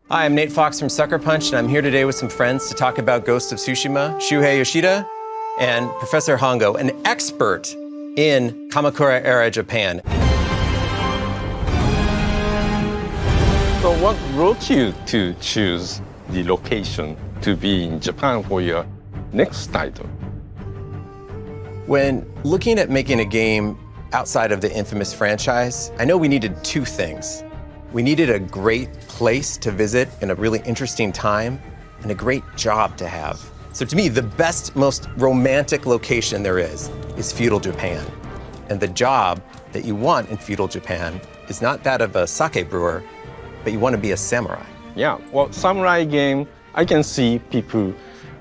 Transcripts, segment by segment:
Hi, I'm Nate Fox from Sucker Punch, and I'm here today with some friends to talk about Ghost of Tsushima, Shuhei Yoshida, and Professor Hongo, an expert in Kamakura-era Japan. So what brought you to choose the location to be in Japan for your next title? When looking at making a game outside of the infamous franchise, I know we needed two things. We needed a great place to visit in a really interesting time and a great job to have. So to me, the best, most romantic location there is feudal Japan. And the job that you want in feudal Japan is not that of a sake brewer, but you want to be a samurai. Yeah, well, samurai game, I can see people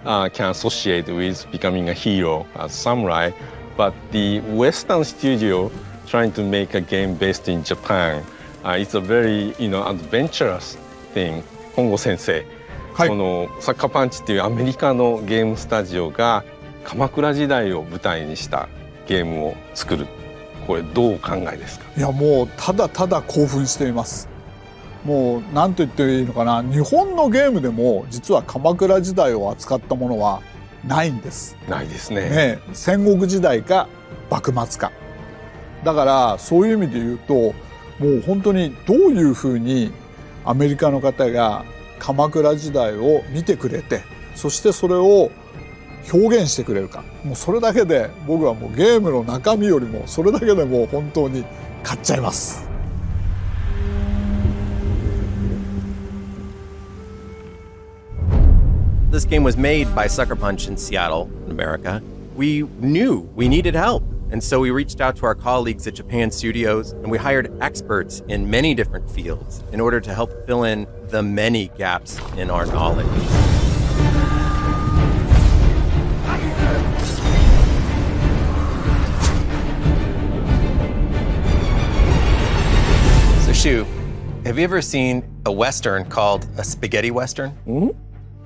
can associate with becoming a hero as samurai, but the Western studio trying to make a game based in Japan, it's a very, adventurous thing. 本郷先生、はい、このサッカーパンチっていうアメリカのゲームスタジオが鎌倉時代を舞台にしたゲームを作る。これどうお考えですか？いやもうただただ興奮しています。もう何と言っていいのかな、日本のゲームでも実は鎌倉時代を扱ったものはないんです。ないですね。ね、戦国時代か幕末か。だからそういう意味で言うと、もう本当にどういうふうにアメリカの方が鎌倉時代を見てくれて、そしてそれを表現してくれるか、もうそれだけで僕はもうゲームの中身よりもそれだけでもう本当に買っちゃいます。This game was made by Sucker Punch in Seattle, in America. We knew we needed help. And so we reached out to our colleagues at Japan Studios, and we hired experts in many different fields in order to help fill in the many gaps in our knowledge. So Shu, have you ever seen a Western called a spaghetti Western? Mm-hmm.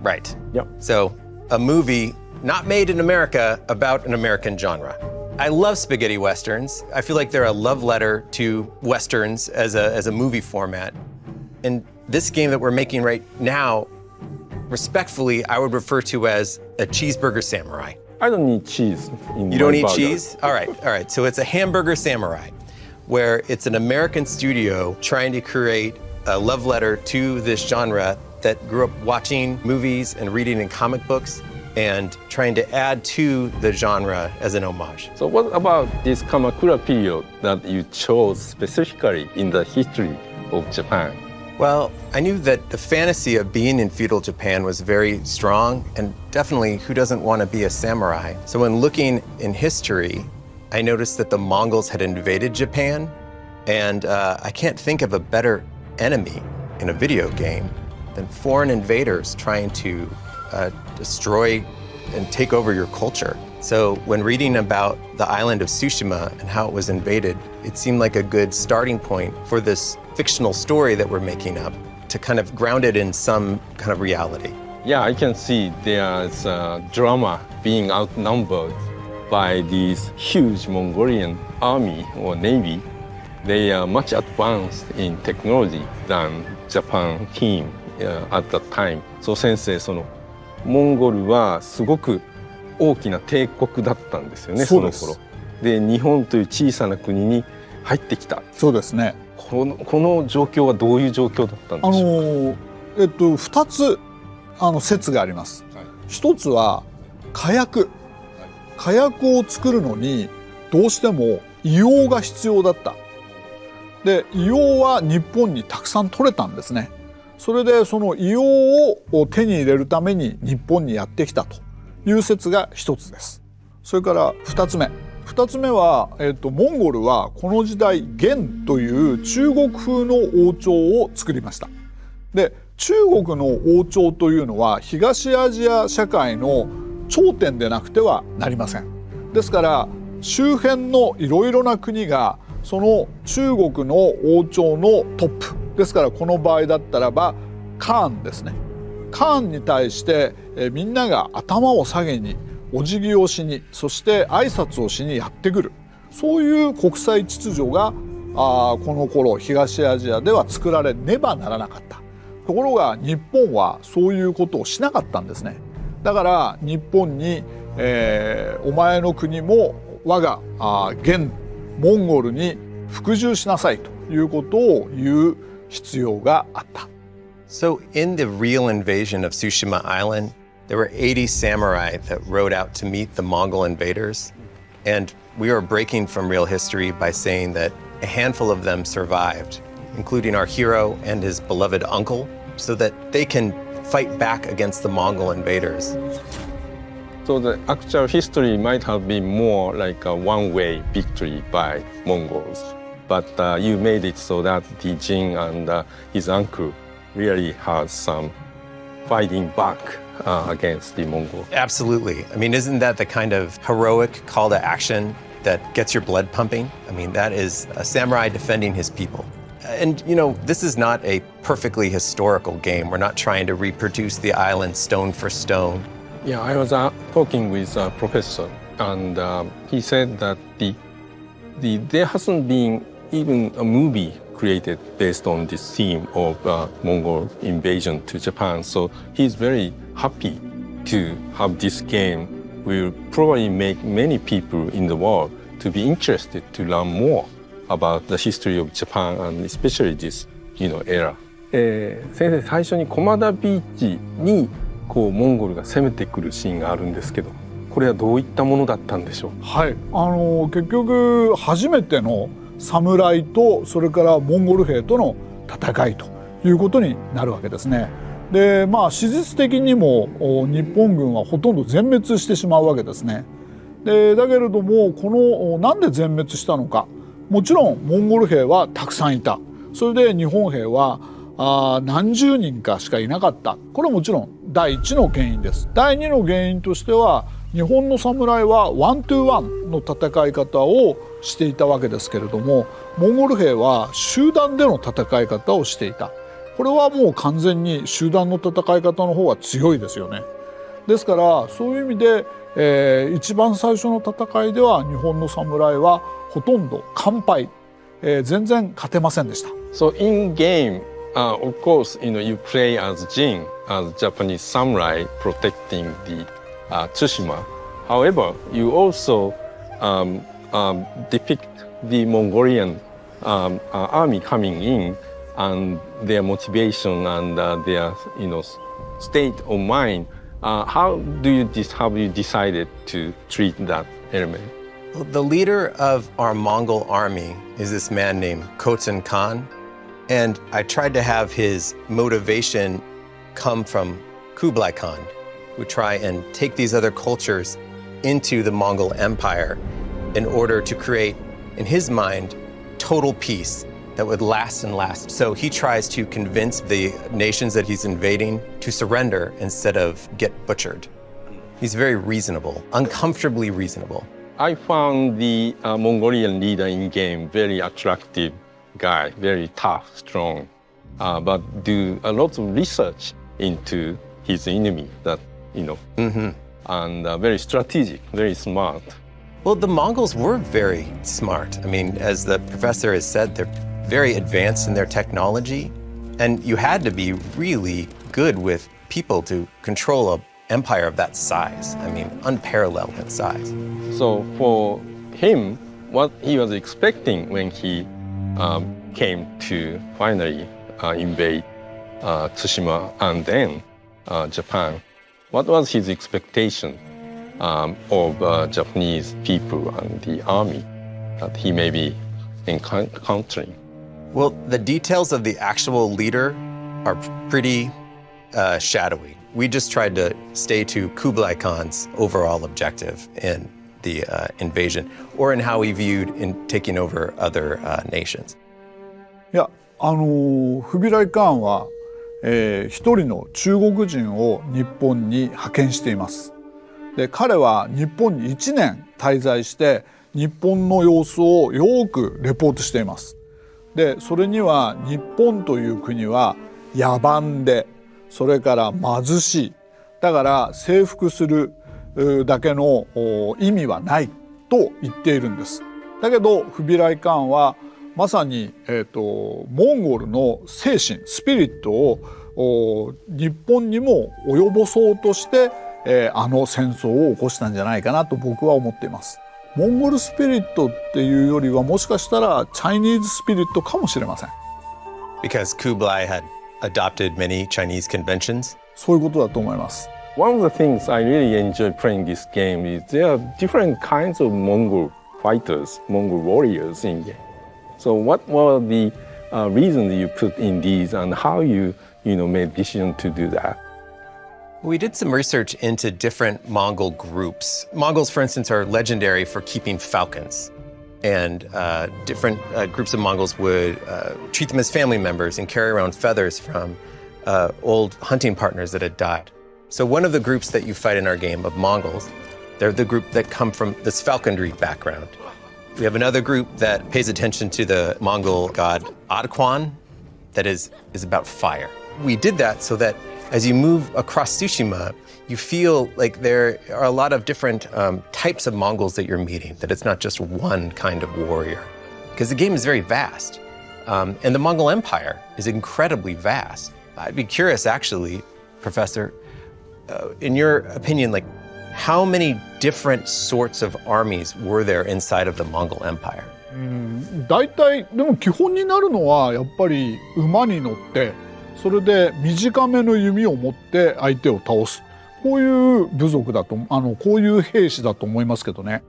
Right. Yep. So a movie not made in America about an American genre. I love spaghetti Westerns. I feel like they're a love letter to Westerns as a movie format. And this game that we're making right now, respectfully, I would refer to as a cheeseburger samurai. I don't need cheese in You don't my eat burger. cheese? All right. So it's a hamburger samurai, where it's an American studio trying to create a love letter to this genre that grew up watching movies and reading in comic books and trying to add to the genre as an homage. So what about this Kamakura period that you chose specifically in the history of Japan? Well, I knew that the fantasy of being in feudal Japan was very strong, and definitely who doesn't want to be a samurai? So when looking in history, I noticed that the Mongols had invaded Japan, and I can't think of a better enemy in a video game than foreign invaders trying to destroy and take over your culture. So when reading about the island of Tsushima and how it was invaded, it seemed like a good starting point for this fictional story that we're making up to kind of ground it in some kind of reality. Yeah, I can see there's a drama being outnumbered by this huge Mongolian army or navy. They are much advanced in technology than Japan team at that time. So 先生、そのモンゴルはすごく大きな帝国だったんですよね、その頃。で、日本という小さな国に入ってきた。そうですね。この状況はどういう状況だったんでしょうか。2つ説があります。一つは火薬を作るのにどうしても硫黄が必要だった。で、硫黄は日本にたくさん取れたんですね。それでその硫黄を手に入れるために日本にやってきたという説が一つです。それから二つ目は、モンゴルはこの時代元という中国風の王朝を作りました。で、中国の王朝というのは東アジア社会の頂点でなくてはなりません。ですから周辺のいろいろな国がその中国の王朝のトップですから、この場合だったらばカーンですね。カーンに対してみんなが頭を下げにお辞儀をしに、そして挨拶をしにやってくる、そういう国際秩序がこの頃東アジアでは作られねばならなかった。ところが日本はそういうことをしなかったんですね。だから日本に、お前の国も我が現モンゴルに服従しなさいということを言う必要があった。So in the real invasion of Tsushima Island, there were 80 samurai that rode out to meet the Mongol invaders. And we are breaking from real history by saying that a handful of them survived, including our hero and his beloved uncle, so that they can fight back against the Mongol invaders. So the actual history might have been more like a one-way victory by Mongols. But you made it so that the Jin and his uncle really had some fighting back against the Mongols. Absolutely. I mean, isn't that the kind of heroic call to action that gets your blood pumping? I mean, that is a samurai defending his people. And, you know, this is not a perfectly historical game. We're not trying to reproduce the island stone for stone. Yeah, I was talking with a professor, and he said that there hasn't been even a movie created based on this theme of Mongol invasion to Japan. So he's very happy to have this game. Will probably make many people in the world to be interested to learn more about the history of Japan and especially this, era. 先生、最初に駒田ビーチにこうモンゴルが攻めてくるシーンがあるんですけど、これはどういったものだったんでしょう。はい、結局初めての侍とそれからモンゴル兵との戦いということになるわけですね。で、史実的にも日本軍はほとんど全滅してしまうわけですね。で、だけれどもなんで全滅したのか。もちろんモンゴル兵はたくさんいた。それで日本兵は何十人かしかいなかった。これはもちろん第一の原因です。第二の原因としては日本の侍はワントゥーワンの戦い方をしていたわけですけれども、モンゴル兵は集団での戦い方をしていた。これはもう完全に集団の戦い方の方が強いですよね。ですからそういう意味で、一番最初の戦いでは日本の侍はほとんど完敗、全然勝てませんでした。So in game, of course, you play as Jin, as Japanese samurai protecting the Tsushima. However, you also depict the Mongolian army coming in and their motivation and their, state of mind. How have you decided to treat that element? Well, the leader of our Mongol army is this man named Khotun Khan. And I tried to have his motivation come from Kublai Khan, who try and take these other cultures into the Mongol Empire in order to create, in his mind, total peace that would last and last. So he tries to convince the nations that he's invading to surrender instead of get butchered. He's very reasonable, uncomfortably reasonable. I found the Mongolian leader in game very attractive guy, very tough, strong, but do a lot of research into his enemy that, and very strategic, very smart. Well, the Mongols were very smart. I mean, as the professor has said, they're very advanced in their technology, and you had to be really good with people to control an empire of that size. I mean, unparalleled in size. So for him, what he was expecting when he came to finally invade Tsushima and then Japan, what was his expectation of Japanese people and the army that he may be encountering? Well, the details of the actual leader are pretty shadowy. We just tried to stay to Kublai Khan's overall objective in the invasion, or in how he viewed in taking over other nations. いや、フビライ・カーンは、一人の中国人を日本に派遣しています。で、彼は日本に1年滞在して日本の様子をよくレポートしています。で、それには日本という国は野蛮で、それから貧しい、だから征服するだけの意味はないと言っているんです。だけどフビライ・カーンはまさに、モンゴルの精神スピリットを日本にも及ぼそうとして、あの戦争を起こしたんじゃないかなと僕は思っています。モンゴルスピリットっていうよりはもしかしたらチャイニーズスピリットかもしれません。 Because Kublai had adopted many Chinese conventions? そういうことだと思います。 One of the things I really enjoy playing this game is there are different kinds of Mongol fighters, Mongol warriors in game. So what were the reasons you put in these and how you made decision to do that? We did some research into different Mongol groups. Mongols, for instance, are legendary for keeping falcons. And different groups of Mongols would treat them as family members and carry around feathers from old hunting partners that had died. So one of the groups that you fight in our game of Mongols, they're the group that come from this falconry background. We have another group that pays attention to the Mongol god Adquan, that is about fire. We did that so that as you move across Tsushima, you feel like there are a lot of different types of Mongols that you're meeting, that it's not just one kind of warrior. Because the game is very vast. And the Mongol Empire is incredibly vast. I'd be curious, actually, Professor, in your opinion, like, how many different sorts of armies were there inside of the Mongol Empire? 大体でも基本になるのはやっぱり馬に乗ってそれで短めの弓を持って相手を倒す、こういう部族だとこういう兵士だと思いますけどね。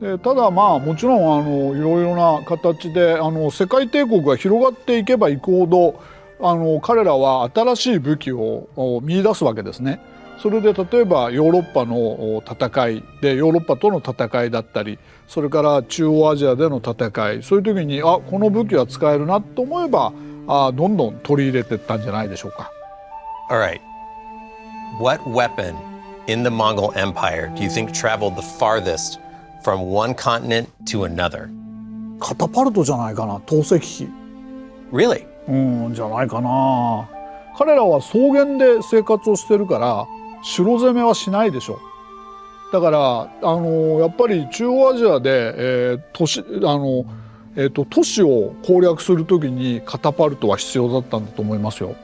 でただまあもちろんいろいろな形で世界帝国が広がっていけばいくほど彼らは新しい武器を見出すわけですね。それで例えばヨーロッパの戦いでヨーロッパとの戦いだったり、それから中央アジアでの戦い、そういう時にこの武器は使えるなと思えばどんどん取り入れていったんじゃないでしょうか。 All right. What weapon in the Mongol Empire do you think traveled the farthest from one continent to another? カタパルトじゃないかな、投石機。 Really? じゃないかな。彼らは草原で生活をしてるから城攻めはしないでしょ。だからやっぱり中央アジアで、都市を攻略する時にカタパルトは必要だったんだと思いますよ。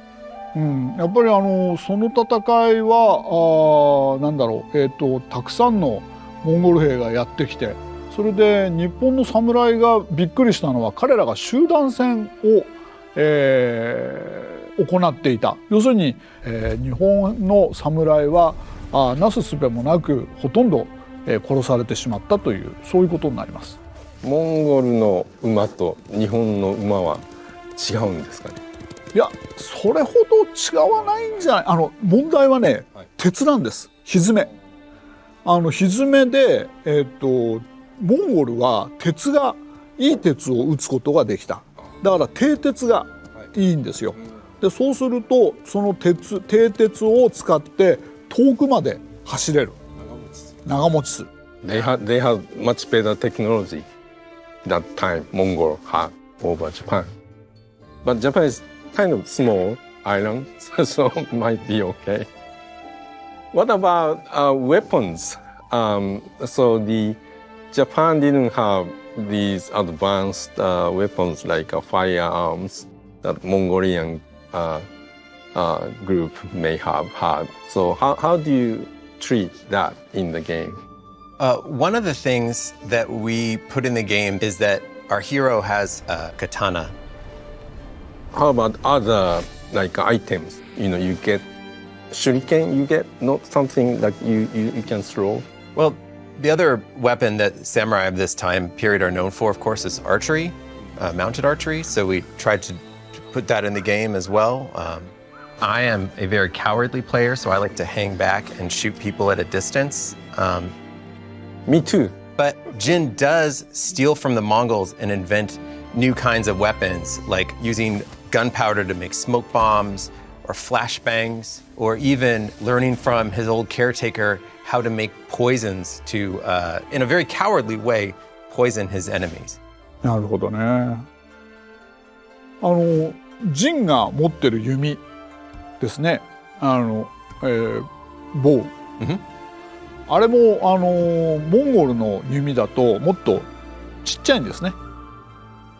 やっぱりその戦いはたくさんのモンゴル兵がやってきて、それで日本の侍がびっくりしたのは彼らが集団戦を、行っていた。要するに、日本の侍はなすすべもなくほとんど、殺されてしまったというそういうことになります。モンゴルの馬と日本の馬は違うんですかね。いやそれほど違わないんじゃない。問題はね、鉄なんです。蹄。蹄で、モンゴルは鉄がいい鉄を打つことができた。だから蹄鉄がいいんですよ。でそうするとその蹄鉄を使って遠くまで走れる。長持ちする。They have much better technology that time Mongol had over Japan. But Japan is kind of small island, so it might be okay. What about weapons? So the Japan didn't have these advanced weapons like firearms that Mongolian group may have had. So how do you treat that in the game? One of the things that we put in the game is that our hero has a katana. How about other like items? You get shuriken, you get not something that you can throw? Well, the other weapon that samurai of this time period are known for, of course, is archery, mounted archery. So we tried to put that in the game as well. I am a very cowardly player, so I like to hang back and shoot people at a distance. Me too. But Jin does steal from the Mongols and invent new kinds of weapons, like using gunpowder to make smoke bombs or flashbangs, or even learning from his old caretaker how to make poisons to, in a very cowardly way, poison his enemies. なるほどね。ジンが持ってる弓ですね。棒。あれもモンゴルの弓だともっとちっちゃいんですね。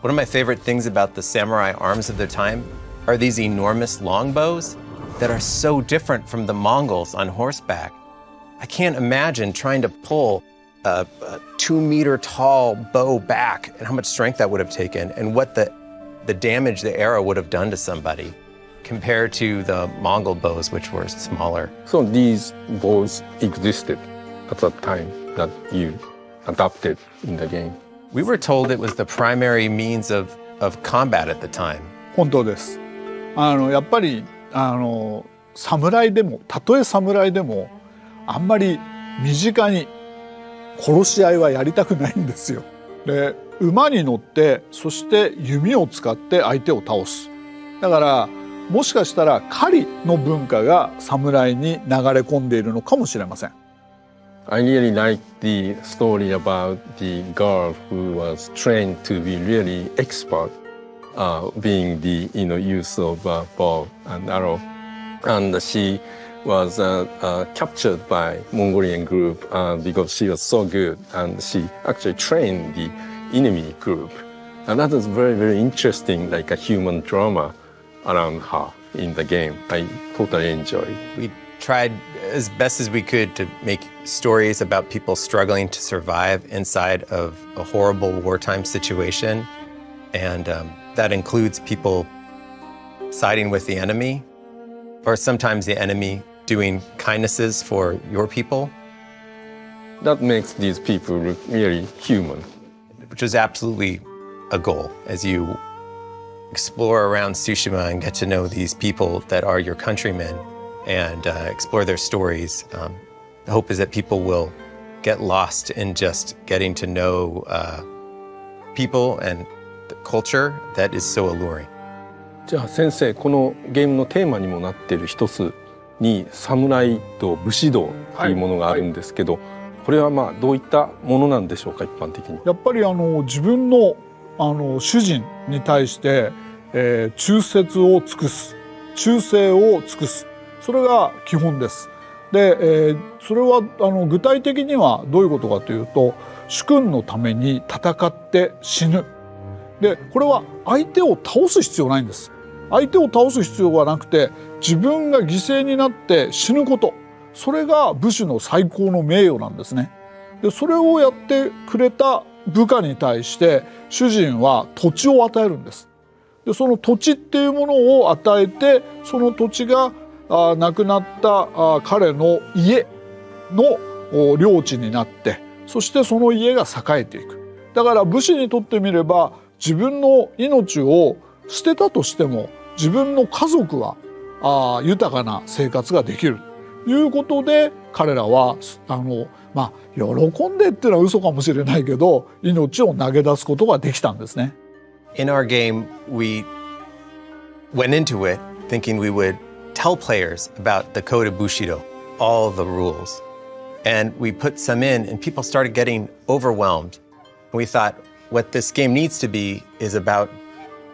One of my favorite things about the samurai arms of their time are these enormous longbows that are so different from the Mongols on horseback. I can't imagine trying to pull a 2-meter tall bow back and how much strength that would have taken and what the damage the arrow would have done to somebody compared to the Mongol bows, which were smaller. So these bows existed at the time that you adopted in the game. We were told it was the primary means of combat at the time. 本当です。やっぱり侍でもたとえ侍でもあんまり身近に殺し合いはやりたくないんですよ。で馬に乗ってそして弓を使って相手を倒す。だからもしかしたら狩りの文化が侍に流れ込んでいるのかもしれません。I really like the story about the girl who was trained to be really expert, being the use of bow and arrow, and she was captured by Mongolian group because she was so good, and she actually trained the enemy group, and that is very, very interesting, like a human drama around her in the game. I totally enjoyed. We tried as best as we could to make stories about people struggling to survive inside of a horrible wartime situation, and that includes people siding with the enemy, or sometimes the enemy doing kindnesses for your people. That makes these people look really human. Which is absolutely a goal as you explore around Tsushima and get to know these people that are your countrymen and explore their stories. The hope is that people will get lost in just getting to know people and the culture that is so alluring. じゃあ先生、このゲームのテーマにもなっている一つに侍と武士道というものがあるんですけど、これはどういったものなんでしょうか、一般的に。やっぱり自分の主人に対して、忠節を尽くす、忠誠を尽くす、それが基本です。で、それは具体的にはどういうことかというと、主君のために戦って死ぬ。でこれは相手を倒す必要ないんです。相手を倒す必要はなくて自分が犠牲になって死ぬこと、それが武士の最高の名誉なんですね。でそれをやってくれた部下に対して主人は土地を与えるんです。でその土地っていうものを与えて、その土地が亡くなった彼の家の領地になって、そしてその家が栄えていく。だから武士にとってみれば自分の命を捨てたとしても自分の家族は豊かな生活ができるということで、彼らは喜んでっていうのは嘘かもしれないけど命を投げ出すことができたんですね。In our game, we went into it thinking we would tell players about the code of Bushido, all the rules. And we put some in and people started getting overwhelmed. And we thought what this game needs to be is about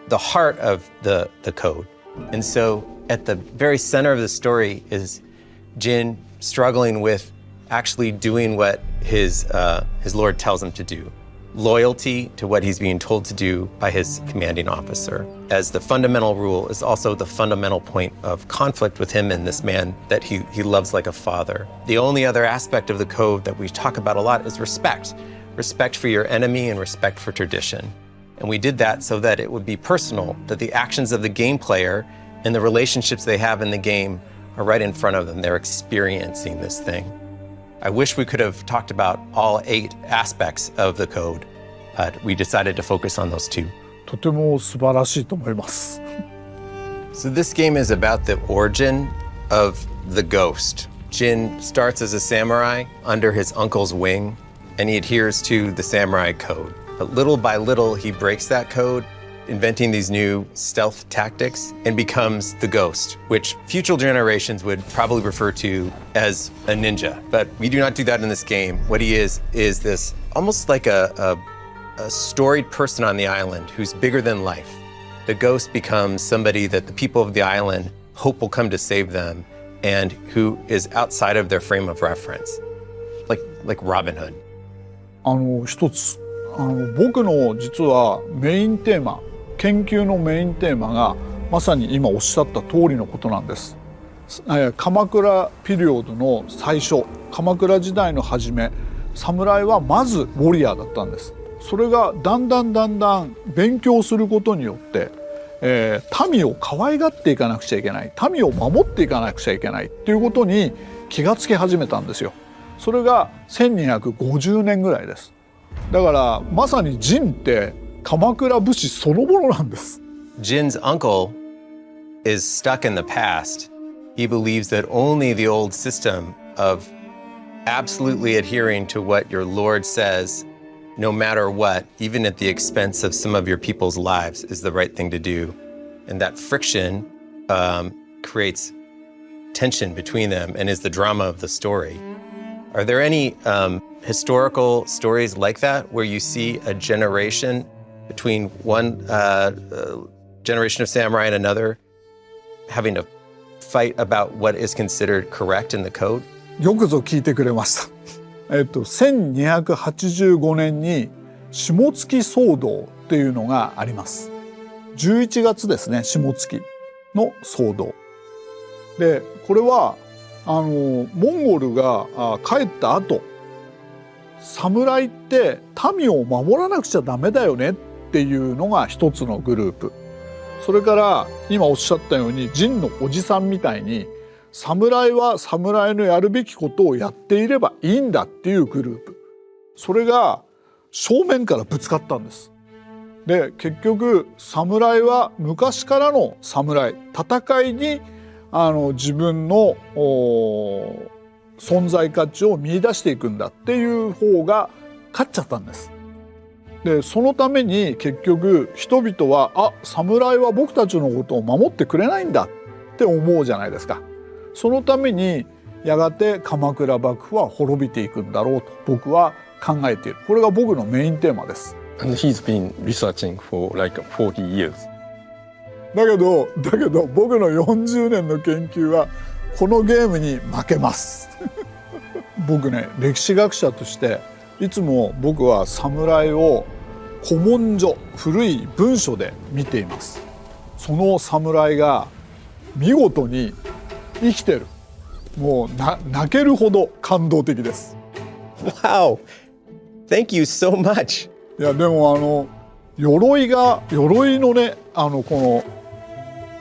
the heart of the code. And so at the very center of the story is Jin struggling with actually doing what his lord tells him to do. Loyalty to what he's being told to do by his commanding officer. As the fundamental rule is also the fundamental point of conflict with him and this man that he loves like a father. The only other aspect of the code that we talk about a lot is respect. Respect for your enemy and respect for tradition. And we did that so that it would be personal, that the actions of the game player and the relationships they have in the game are right in front of them. They're experiencing this thing. I wish we could have talked about all 8 aspects of the code, but we decided to focus on those 2. とても素晴らしいと思います。So this game is about the origin of the ghost. Jin starts as a samurai under his uncle's wing, and he adheres to the samurai code. But little by little, he breaks that code, inventing these new stealth tactics, and becomes the ghost, which future generations would probably refer to as a ninja. But we do not do that in this game. What he is this almost like a storied person on the island who's bigger than life. The ghost becomes somebody that the people of the island hope will come to save them, and who is outside of their frame of reference, like Robin Hood. 一つ僕の実はメインテーマ、研究のメインテーマがまさに今おっしゃった通りのことなんです。鎌倉ピリオドの最初、鎌倉時代の初め、侍はまずウォリアーだったんです。それがだんだん勉強することによって、民を可愛がっていかなくちゃいけない、民を守っていかなくちゃいけないっていうことに気がつき始めたんですよ。それが1250年ぐらいです。だからまさにジンって鎌倉武士そのものなんです。Jin's uncle is stuck in the past. He believes that only the old system of absolutely adhering to what your Lord says, no matter what, even at the expense of some of your people's lives, is the right thing to do. And that friction creates tension between them and is the drama of the story. Are there any historical stories like that where you see a generation between one generation of samurai and another having to fight about what is considered correct in the code? よくぞ聞いてくれました。1285年に下月騒動っていうのがあります。11月ですね、下月の騒動。で、これはモンゴルが帰った後、侍って民を守らなくちゃダメだよねっていうのが一つのグループ。それから今おっしゃったように、陣のおじさんみたいに侍は侍のやるべきことをやっていればいいんだっていうグループ。それが正面からぶつかったんです。で、結局侍は昔からの侍、戦いに自分の存在価値を見出していくんだっていう方が勝っちゃったんです。で、そのために結局人々は侍は僕たちのことを守ってくれないんだって思うじゃないですか。そのためにやがて鎌倉幕府は滅びていくんだろうと僕は考えている。これが僕のメインテーマです。And he's been researching for like 40 years. だけど僕の40年の研究はこのゲームに負けます。僕ね、歴史学者としていつも僕は侍を古文書、古い文書で見ています。その侍が見事に生きてる。もう泣けるほど感動的です。Wow! Thank you so much! いやでも鎧のねこの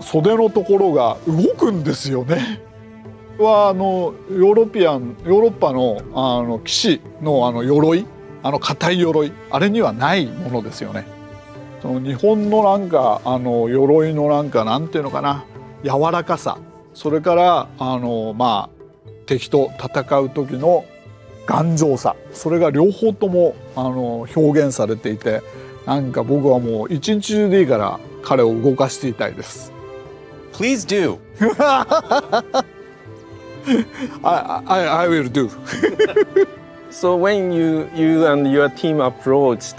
袖のところが動くんですよね。はヨーロッパの騎士の鎧、硬い鎧、あれにはないものですよね。その日本のなんか鎧のなんていうのかな、柔らかさ、それから敵と戦う時の頑丈さ、それが両方とも表現されていて、なんか僕はもう一日中でいいから彼を動かしていたいです。Please do. I will do. So when you and your team approached,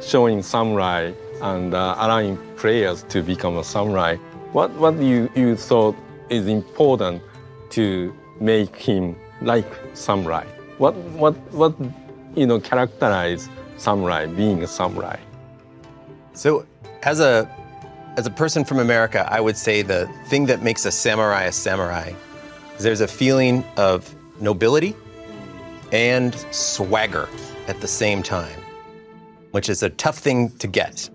showing samurai and allowing players to become a samurai, what you thought is important to make him like samurai? What characterize samurai, being a samurai? So as a person from America, I would say the thing that makes a samurai is there's a feeling of nobility and swagger at the same time, which is a tough thing to get.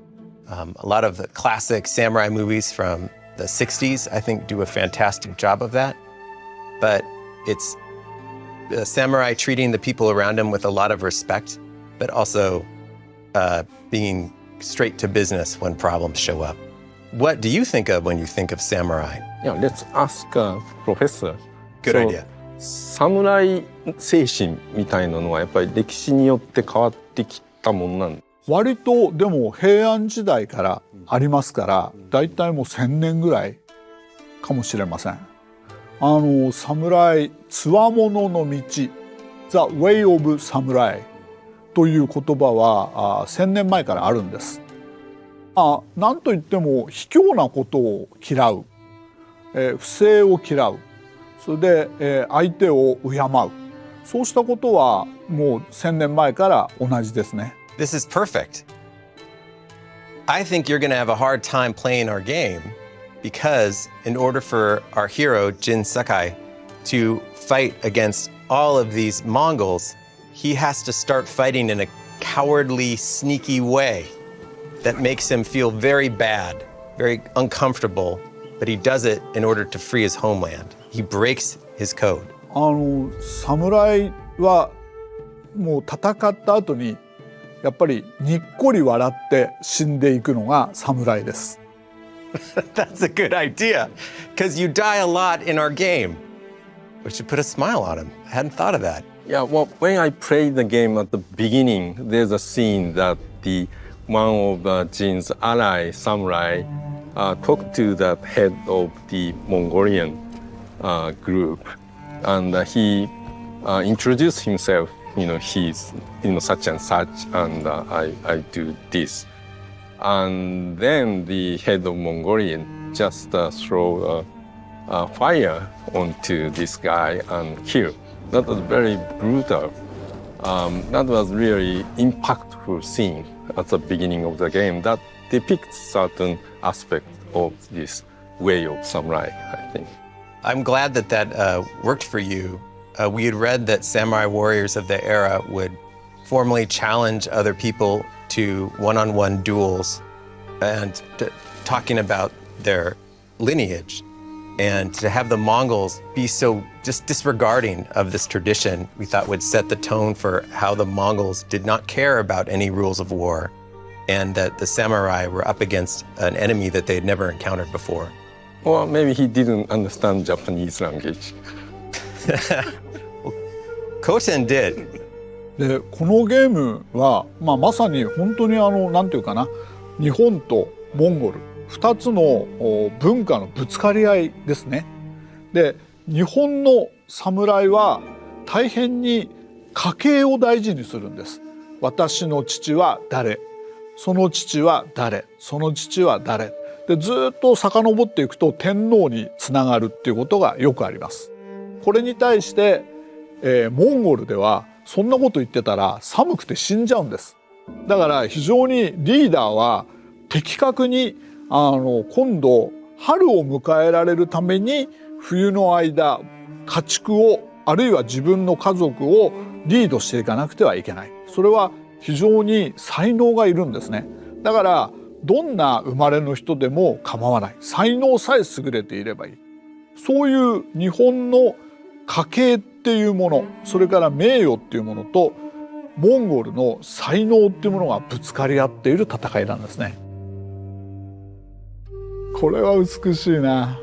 A lot of the classic samurai movies from the 60s, I think, do a fantastic job of that. But it's the samurai treating the people around him with a lot of respect, but also being straight to business when problems show up. What do you think of when you think of samurai? Yeah, let's ask Professor. Good idea. サムライ精神みたいなのはやっぱり歴史によって変わってきたもんなんです。割とでも平安時代からありますから、だいたいもう1000年ぐらいかもしれません。侍、つわものの道、The Way of Samurai という言葉は1000年前からあるんです。なんといっても卑怯なことを嫌う、不正を嫌う、それで、相手を敬う、そうしたことはもう1000年前から同じですね。This is perfect. I think you're going to have a hard time playing our game because in order for our hero, Jin Sakai, to fight against all of these Mongols, he has to start fighting in a cowardly, sneaky way that makes him feel very bad, very uncomfortable, but he does it in order to free his homeland. He breaks his code. 侍はもう戦った後にやっぱりにっこり笑って死んでいくのが侍です。That's a good idea, because you die a lot in our game. We should put a smile on him. I hadn't thought of that. Yeah, well, when I played the game at the beginning, there's a scene that one of Jin's ally samurai talked to the head of the Mongolian group, and he introduced himself. He's such and such, and I do this. And then the head of Mongolian just throw fire onto this guy and kill. That was very brutal. That was really impactful scene at the beginning of the game that depicts certain aspect of this way of samurai, I think. I'm glad that worked for you. We had read that samurai warriors of the era would formally challenge other people to one-on-one duels and talking about their lineage. And to have the Mongols be so just disregarding of this tradition, we thought would set the tone for how the Mongols did not care about any rules of war, and that the samurai were up against an enemy that they had never encountered before. Or maybe he didn't understand Japanese language. Koten did. でこのゲームは、まさに本当になんていうかな、日本とモンゴル2つの文化のぶつかり合いですね。で日本の侍は大変に家系を大事にするんです。私の父は誰、その父は誰、その父は誰でずっと遡っていくと天皇につながるっていうことがよくあります。これに対して、モンゴルではそんなこと言ってたら寒くて死んじゃうんです。だから非常にリーダーは的確に今度春を迎えられるために冬の間家畜をあるいは自分の家族をリードしていかなくてはいけない。それは非常に才能がいるんですね。だからどんな生まれの人でも構わない。才能さえ優れていればいい。そういう日本の家系っていうもの、それから名誉っていうものとモンゴルの才能っていうものがぶつかり合っている戦いなんですね。これは美しいな。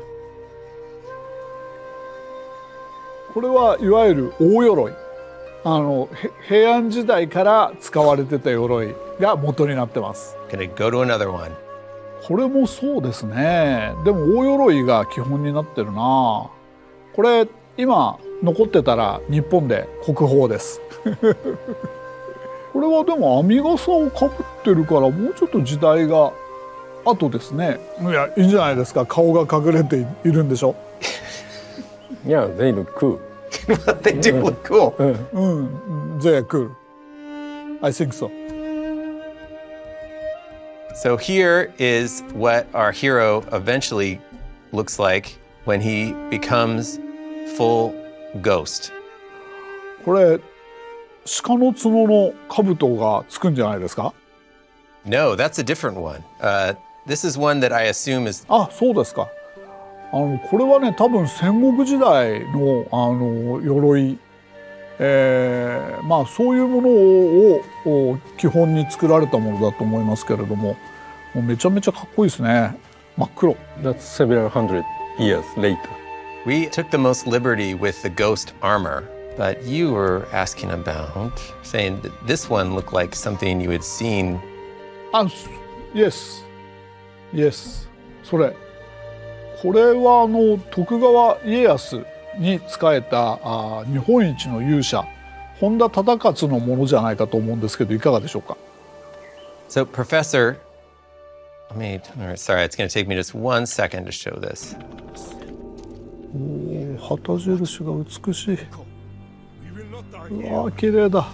これはいわゆる大鎧。平安時代から使われてた鎧が元になってます。Gonna go to another one. これもそうですね。でも大鎧が基本になってるな。これ今残ってたら日本で国宝です。これはでも編み笠をかぶってるからもうちょっと時代が後ですね。いやいいんじゃないですか。顔が隠れているんでしょ。Yeah, they look cool. They do look cool. They are cool. I think so. So here is what our hero eventually looks like when he becomes full ghost. これ鹿の角の兜がつくんじゃないですか？ No, that's a different one. This is one that I assume is. あ、そうですか。これはね、多分戦国時代の鎧、そういうものを基本に作られたものだと思いますけれども、もうめちゃめちゃかっこいいですね。真っ黒。That's several hundred years later. We took the most liberty with the ghost armor, but you were asking about saying that this one looked like something you had seen. Yes. それ。これは徳川家康に仕えた日本一の勇者本田忠勝のものじゃないかと思うんですけどいかがでしょうか。 So, Professor, sorry, it's going to take me just 1 second to show this. 旗印が美しい。うわ綺麗だ。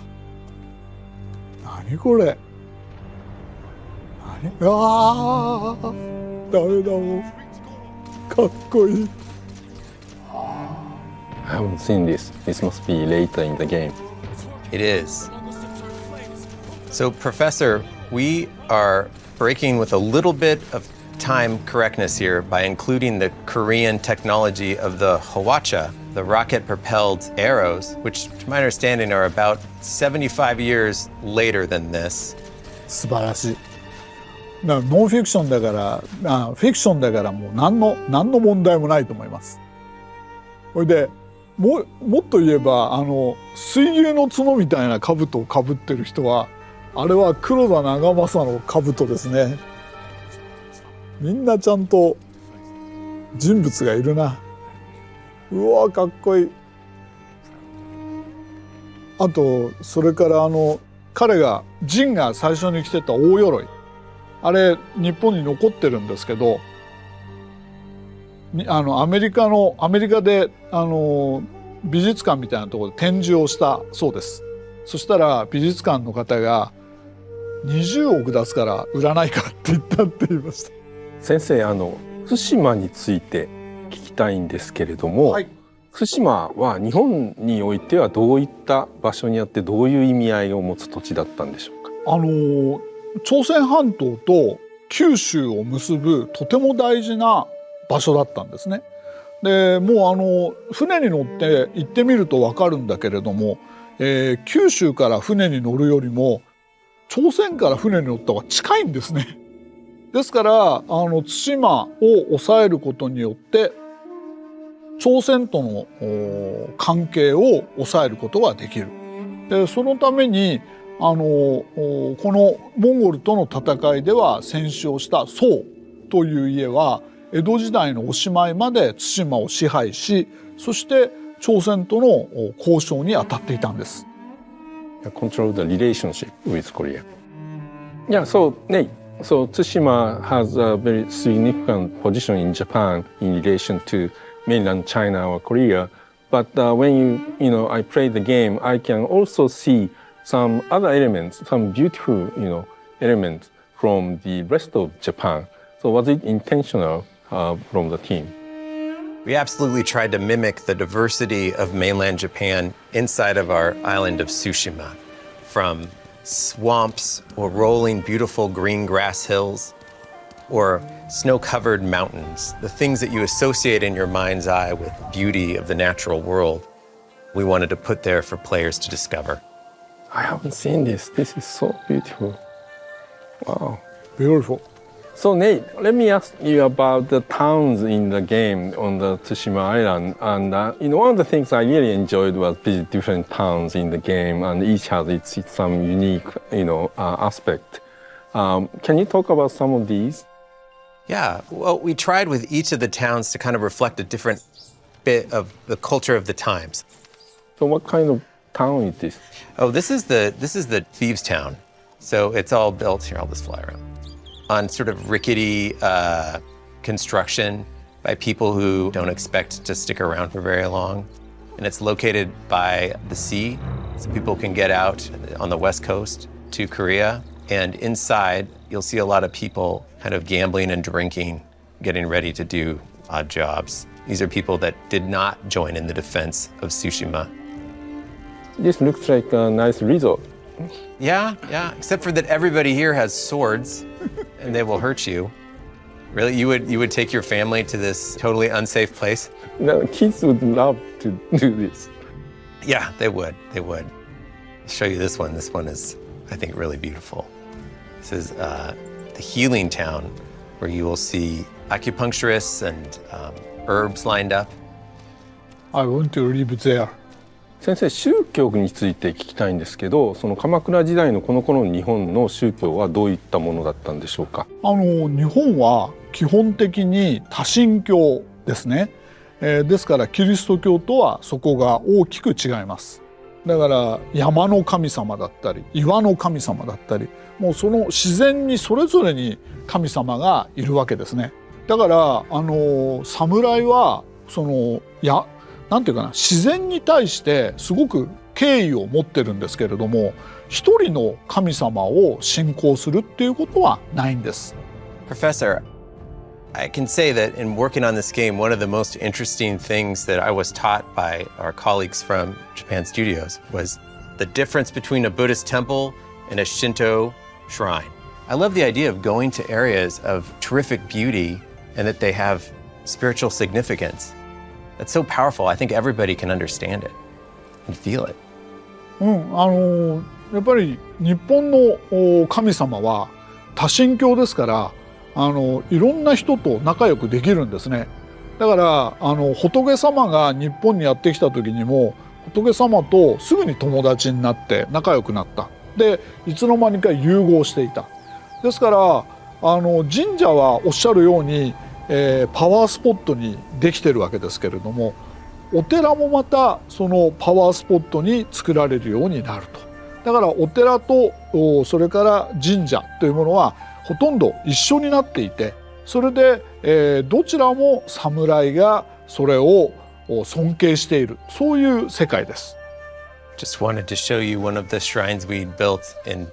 何これ。誰だろう。かっこいい。 I haven't seen this. This must be later in the game. It is. So, Professor, we are breaking with a little bit of time correctness here by including the Korean technology of the Hwacha, the rocket-propelled arrows, which, to my understanding, are about 75 years later than this. 素晴らしい。ノンフィクションだからフィクションだからもう何の問題もないと思います。それでもっと言えば水牛の角みたいな兜をかぶってる人はあれは黒田長政の兜ですね。みんなちゃんと人物がいるな。うわかっこいい。あとそれから彼がジンが最初に着てた大鎧、あれ日本に残ってるんですけど、アメリカで美術館みたいなところで展示をしたそうです。そしたら美術館の方が20億出すから売らないかって言ったって言いました。先生、対馬について聞きたいんですけれども、はい、対馬は日本においてはどういった場所にあってどういう意味合いを持つ土地だったんでしょうか。朝鮮半島と九州を結ぶとても大事な場所だったんですね。でもう船に乗って行ってみると分かるんだけれども、九州から船に乗るよりも朝鮮から船に乗った方が近いんですね。ですから対馬を抑えることによって朝鮮との関係を抑えることができる。でそのためにこのモンゴルとの戦いでは戦死をした宋という家は江戸時代のおしまいまで対馬を支配し、そして朝鮮との交渉に当たっていたんです。Control the relationship with Korea. Yeah, so Nate, so Tsushima has a very significant position in Japan in relation to mainland China or Korea. But when I play the game, I can also see some other elements, some beautiful, elements from the rest of Japan. So was it intentional from the team? We absolutely tried to mimic the diversity of mainland Japan inside of our island of Tsushima, from swamps or rolling beautiful green grass hills or snow-covered mountains, the things that you associate in your mind's eye with beauty of the natural world. We wanted to put there for players to discover. I haven't seen this. This is so beautiful. Wow. Beautiful. So Nate, let me ask you about the towns in the game on the Tsushima Island. And one of the things I really enjoyed was visit different towns in the game, and each has its some unique, aspect. Can you talk about some of these? Yeah, well, we tried with each of the towns to kind of reflect a different bit of the culture of the times. So what kind of town is this? Oh, this is the Thieves Town. So it's all built here. I'll just fly around on sort of rickety construction by people who don't expect to stick around for very long. And it's located by the sea, so people can get out on the west coast to Korea. And inside, you'll see a lot of people kind of gambling and drinking, getting ready to do odd jobs. These are people that did not join in the defense of Tsushima. This looks like a nice resort. Yeah, except for that everybody here has swords and they will hurt you. Really? You would take your family to this totally unsafe place? No, kids would love to do this. Yeah, they would. I'll show you this one. This one is, I think, really beautiful. This is the healing town where you will see acupuncturists and herbs lined up. I want to live there. 先生、宗教について聞きたいんですけど、その鎌倉時代のこの頃の日本の宗教はどういったものだったんでしょうか。日本は基本的に多神教ですね。ですからキリスト教とはそこが大きく違います。だから山の神様だったり岩の神様だったり、もうその自然にそれぞれに神様がいるわけですね。だから侍はなんていうかな、自然に対してすごく敬意を持ってるんですけれども、一人の神様を信仰するっていうことはないんです。Professor, I can say that in working on this game, one of the most interesting things that I was taught by our colleagues from Japan Studios was the difference between a Buddhist temple and a Shinto shrine. I love the idea of going to areas of terrific beauty and that they have spiritual significance. That's so powerful. I think everybody can understand it and feel it. やっぱり日本の神様は多神教ですからいろんな人と仲良くできるんですね。だから仏様が日本にやってきた時にも仏様とすぐに友達になって仲良くなった。でいつの間にか融合していた。ですから神社はおっしゃるように、パワースポットにできてるわけですけれどもお寺もまたそのパワースポットに作られるようになると。だからお寺とそれから神社というものはほとんど一緒になっていてそれで、どちらも侍がそれを尊敬しているそういう世界です。Just wanted to show you one of the shrines we built in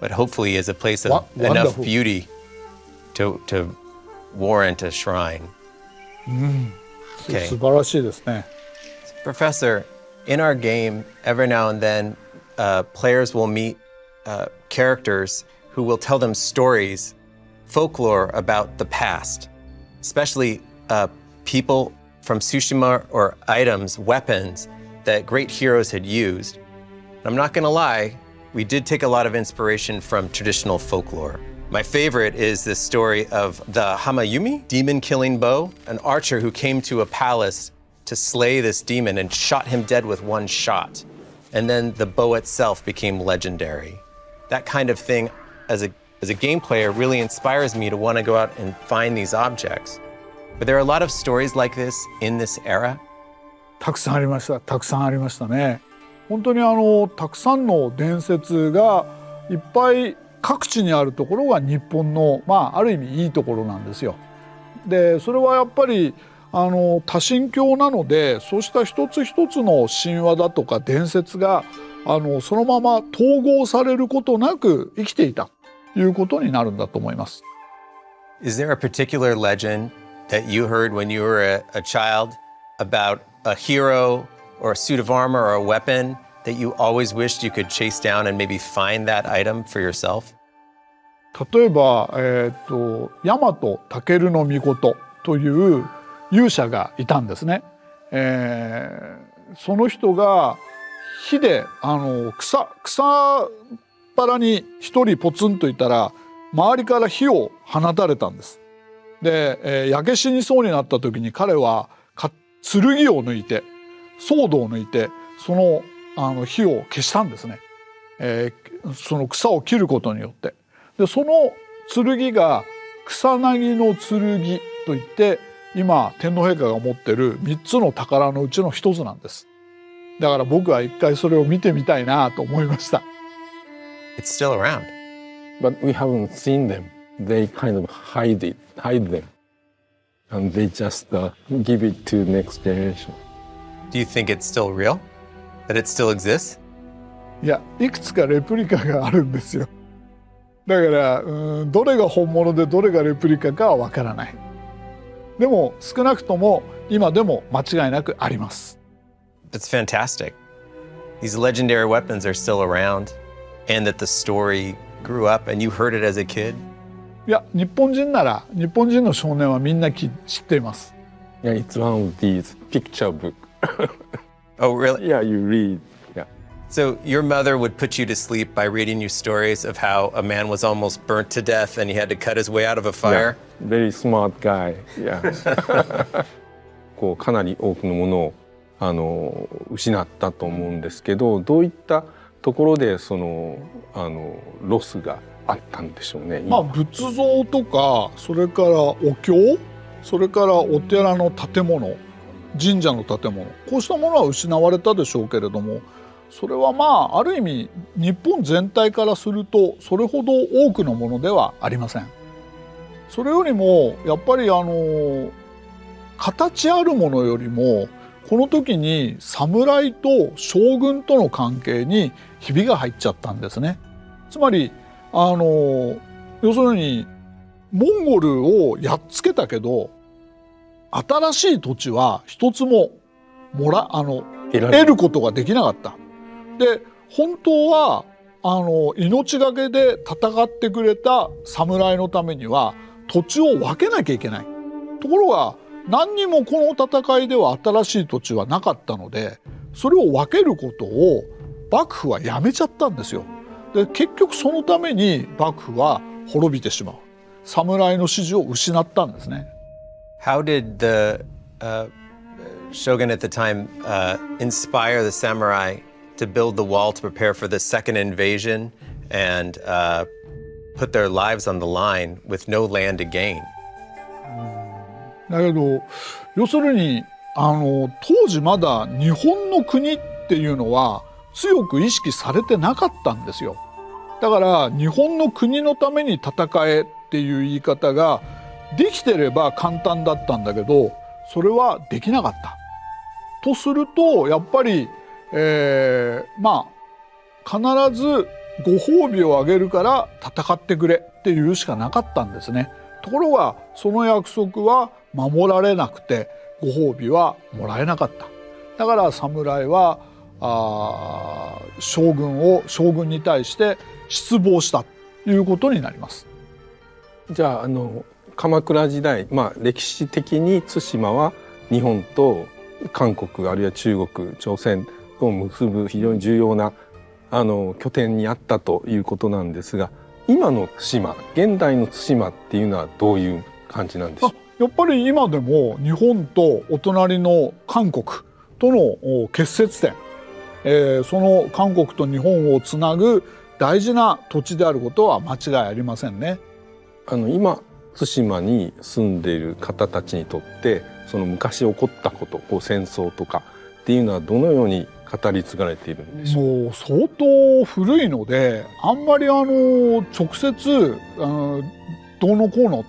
what hopefully is a place of enough beauty to warrant a shrine. Okay. 素晴らしいですね。Professor, in our game, every now and then, players will meet characters who will tell them stories, folklore about the past, especially people from Tsushima or items, weapons that great heroes had used. I'm not going to lie, we did take a lot of inspiration from traditional folklore. My favorite is this story of the Hamayumi, demon-killing bow, an archer who came to a palace to slay this demon and shot him dead with one shot. And then the bow itself became legendary. That kind of thing, as a game player, really inspires me to want to go out and find these objects. But there are a lot of stories like this in this era. たくさんありました。たくさんありましたね。本当にたくさんの伝説がいっぱい各地にあるところが日本のある意味いいところなんですよ。でそれはやっぱり多神教なのでそうした一つ一つの神話だとか伝説がそのまま統合されることなく生きていたということになるんだと思います。Is there a particular legend that you heard when you were a child about a hero or a suit of armor or a weapon that you always wished you could chase down and maybe find that item for yourself? 例えば、大和尊の命という勇者がいたんですね。その人が火で草っ腹に一人ポツンといたら周りから火を放たれたんです。で、焼け死にそうになった時に彼は剣を抜いてソードを抜いてその火を消したんですね。その草を切ることによって。でその剣が草薙の剣といって今天皇陛下が持ってる3つの宝のうちの一つなんです。だから僕は一回それを見てみたいなと思いました。It's still around. But we haven't seen them. They kind of hide them. And they just give it to next generation. Do you think it's still real? That it still exists? いや、いくつかレプリカがあるんですよ。だからどれが本物でどれがレプリカかはわからない。でも少なくとも今でも間違いなくあります。That's fantastic. These legendary weapons are still around, and that the story grew up and you heard it as a kid. いや、日本人の少年はみんな知っています。Yeah, it's one of these picture book. Oh, really? Yeah, you read. Yeah. So your mother would put you to sleep by reading you stories of how a man was almost burnt to death and he had to cut his way out of a fire? Yeah, very smart guy. Yeah. こうかなり多くのものを失ったと思うんですけど、どういったところでそのロスがあったんでしょうね。仏像とかそれからお経、それからお寺の建物、神社の建物、こうしたものは失われたでしょうけれども、それはある意味日本全体からするとそれほど多くのものではありません。それよりもやっぱり形あるものよりもこの時に侍と将軍との関係にひびが入っちゃったんですね。つまり要するにモンゴルをやっつけたけど新しい土地は一つも得ることができなかった。で本当は命がけで戦ってくれた侍のためには土地を分けなきゃいけない。ところが何にもこの戦いでは新しい土地はなかったので、それを分けることを幕府はやめちゃったんですよ。で結局そのために幕府は滅びてしまう。侍の支持を失ったんですね。How did the shogun at the time inspire the samurai to build the wall to prepare for the second invasion and put their lives on the line with no land to gain? だけど要するに当時まだ日本の国っていうのは強く意識されてなかったんですよ。だから日本の国のために戦えっていう言い方ができてれば簡単だったんだけど、それはできなかった。とするとやっぱり、まあ必ずご褒美をあげるから戦ってくれっていうしかなかったんですね。ところがその約束は守られなくてご褒美はもらえなかった。だから侍は将軍に対して失望したということになります。じゃあ鎌倉時代、歴史的に対馬は日本と韓国あるいは中国朝鮮を結ぶ非常に重要な拠点にあったということなんですが、今の対馬、現代の対馬っていうのはどういう感じなんでしょう？やっぱり今でも日本とお隣の韓国との結節点、その韓国と日本をつなぐ大事な土地であることは間違いありませんね。今対馬に住んでいる方たちにとってその昔起こったこと、戦争とかっていうのはどのように語り継がれているんでしょう？もう相当古いのであんまり直接どうのこうの、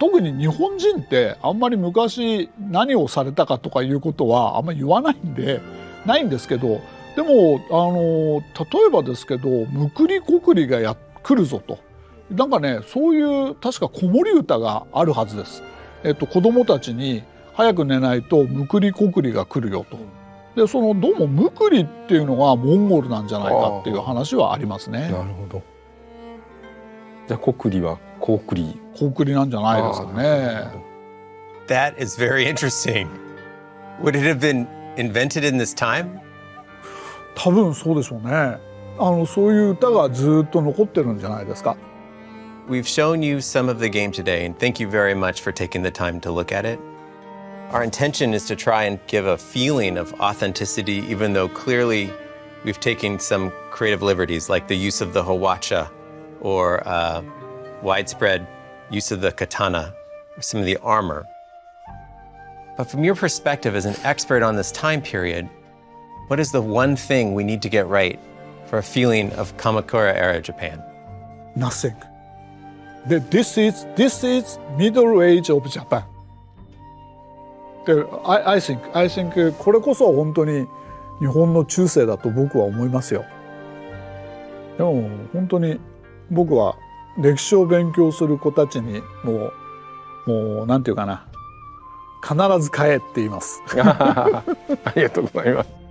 特に日本人ってあんまり昔何をされたかとかいうことはあんまり言わないんでないんですけど、でも例えばですけどむくりこくりが来るぞと、なんかねそういう確か子守歌があるはずです。子供たちに早く寝ないとむくりこくりが来るよと。でどうもむくりっていうのがモンゴルなんじゃないかっていう話はありますね。なるほど。じゃあこくりはこうくりなんじゃないですかね。That is very interesting. Would it have been invented in this time? 多分そうでしょうね。そういう歌がずっと残ってるんじゃないですか。We've shown you some of the game today, and thank you very much for taking the time to look at it. Our intention is to try and give a feeling of authenticity, even though clearly we've taken some creative liberties, like the use of the hawacha or widespread use of the katana, or some of the armor. But from your perspective as an expert on this time period, what is the one thing we need to get right for a feeling of Kamakura era Japan? Nothing. This is middle age of Japan. I think これこそ本当に日本の中世だと僕は思いますよ。でも本当に僕は歴史を勉強する子たちにもうなんていうかな、必ず買えって言います。ありがとうございます。